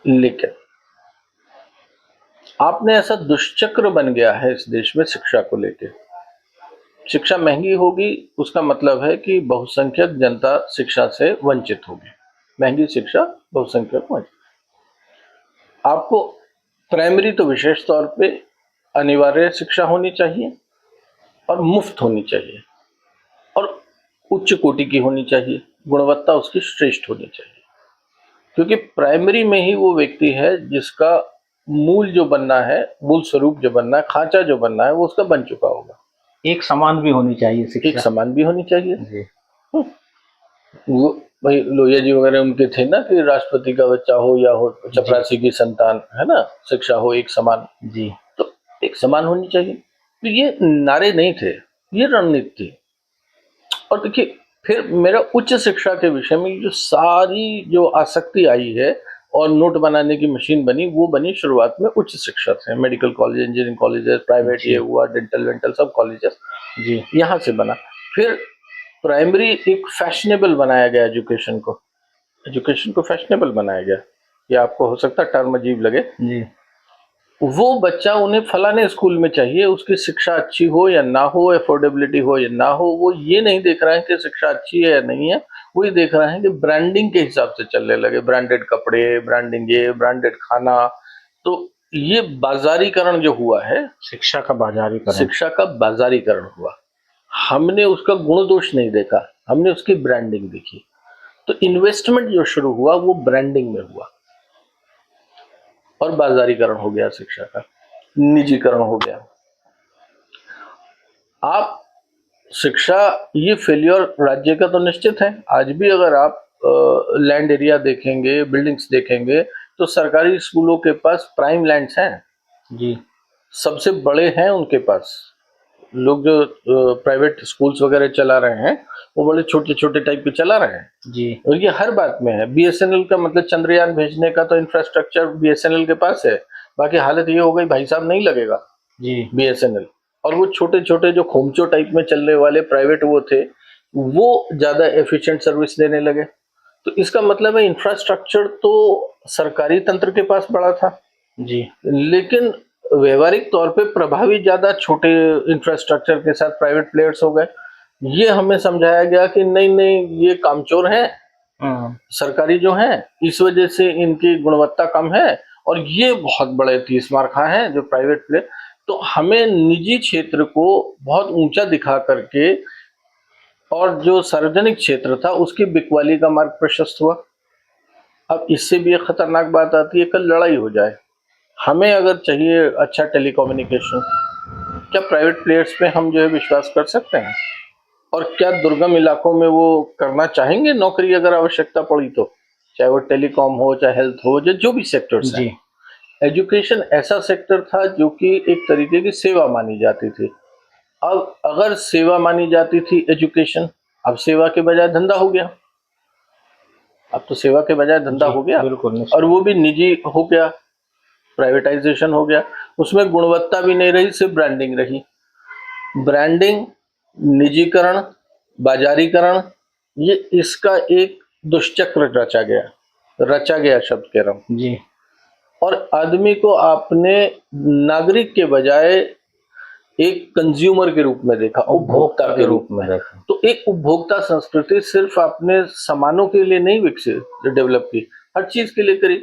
लेकिन आपने ऐसा दुष्चक्र बन गया है इस देश में शिक्षा को लेके। शिक्षा महंगी होगी उसका मतलब है कि बहुसंख्यक जनता शिक्षा से वंचित होगी। महंगी शिक्षा बहुसंख्यक वंचित। आपको प्राइमरी तो विशेष तौर पे अनिवार्य शिक्षा होनी चाहिए और मुफ्त होनी चाहिए और उच्च कोटि की होनी चाहिए, गुणवत्ता उसकी श्रेष्ठ होनी चाहिए। क्योंकि प्राइमरी में ही वो व्यक्ति है जिसका मूल जो बनना है, मूल स्वरूप जो बनना है, खांचा जो बनना है वो उसका बन चुका होगा। एक समान भी होनी चाहिए एक शिक्षा। समान भी होनी चाहिए। जी। वो भाई लोहिया जी वगैरह उनके थे ना कि राष्ट्रपति का बच्चा हो या हो चपरासी की संतान, है ना, शिक्षा हो एक समान। जी। तो एक समान होनी चाहिए। तो ये नारे नहीं थे, ये रणनीति थी। और देखिए फिर मेरा उच्च शिक्षा के विषय में जो सारी जो आसक्ति आई है और नोट बनाने की मशीन बनी, वो बनी शुरुआत में उच्च शिक्षा से, medical college, engineering colleges, private ये हुआ, डेंटल वेंटल सब कॉलेजेस जी। यहाँ से बना। फिर प्राइमरी एक फैशनेबल बनाया गया एजुकेशन को फैशनेबल बनाया गया। ये आपको हो सकता है टर्म अजीब लगे। जी। वो बच्चा उन्हें फलाने स्कूल में चाहिए, उसकी शिक्षा अच्छी हो या ना हो, अफोर्डेबिलिटी हो या ना हो, वो ये नहीं देख रहे हैं कि शिक्षा अच्छी है या नहीं है, वो ये देख रहे हैं कि ब्रांडिंग के हिसाब से चलने लगे, ब्रांडेड कपड़े, ब्रांडिंग ये, ब्रांडेड खाना। तो ये बाजारीकरण जो हुआ है, शिक्षा का बाजारीकरण हुआ। हमने उसका गुण दोष नहीं देखा, हमने उसकी ब्रांडिंग देखी। तो इन्वेस्टमेंट जो शुरू हुआ वो ब्रांडिंग में हुआ और बाजारीकरण हो गया, शिक्षा का निजीकरण हो गया। आप शिक्षा, ये फेलियर राज्य का तो निश्चित है। आज भी अगर आप लैंड एरिया देखेंगे, बिल्डिंग्स देखेंगे, तो सरकारी स्कूलों के पास प्राइम लैंड्स हैं जी। सबसे बड़े हैं उनके पास। लोग जो प्राइवेट स्कूल्स वगैरह चला रहे हैं वो बड़े छोटे छोटे टाइप के चला रहे हैं जी। और ये हर बात में है। बीएसएनएल का मतलब चंद्रयान भेजने का तो इंफ्रास्ट्रक्चर बीएसएनएल के पास है, बाकी हालत ये हो गई भाई साहब नहीं लगेगा जी। बीएसएनएल। और वो छोटे छोटे जो खोमचो टाइप में चलने वाले प्राइवेट वो थे, वो ज्यादा एफिशिएंट सर्विस देने लगे। तो इसका मतलब है इंफ्रास्ट्रक्चर तो सरकारी तंत्र के पास बड़ा था जी। लेकिन व्यवहारिक तौर पे प्रभावी ज्यादा छोटे इंफ्रास्ट्रक्चर के साथ प्राइवेट प्लेयर्स हो गए। ये हमें समझाया गया कि नहीं नहीं ये कामचोर हैं सरकारी जो हैं, इस वजह से इनकी गुणवत्ता कम है और ये बहुत बड़े तीसमार खा हैं जो प्राइवेट प्लेयर। तो हमें निजी क्षेत्र को बहुत ऊंचा दिखा करके और जो सार्वजनिक क्षेत्र था उसकी बिकवाली का मार्ग प्रशस्त हुआ। अब इससे भी एक खतरनाक बात आती है, कल लड़ाई हो जाए, हमें अगर चाहिए अच्छा टेलीकम्युनिकेशन, क्या प्राइवेट प्लेयर्स पे हम जो है विश्वास कर सकते हैं? और क्या दुर्गम इलाकों में वो करना चाहेंगे नौकरी अगर आवश्यकता पड़ी तो? चाहे वो टेलीकॉम हो, चाहे हेल्थ हो, जो भी सेक्टर्स हैं। एजुकेशन ऐसा सेक्टर था जो कि एक तरीके की सेवा मानी जाती थी। अब अगर सेवा मानी जाती थी एजुकेशन, अब सेवा के बजाय धंधा हो गया। अब तो सेवा के बजाय धंधा हो गया और वो भी निजी हो गया, प्राइवेटाइजेशन हो गया। उसमें गुणवत्ता भी नहीं रही, सिर्फ ब्रांडिंग रही। ब्रांडिंग, निजीकरण, बाजारीकरण, ये इसका एक दुष्चक्र रचा गया शब्द कह रहा हूं जी। और आदमी को आपने नागरिक के बजाय एक कंज्यूमर के रूप में देखा, उपभोक्ता के रूप में देखा। तो एक उपभोक्ता संस्कृति सिर्फ आपने सामानों के लिए नहीं विकसित डेवलप की, हर चीज के लिए करी।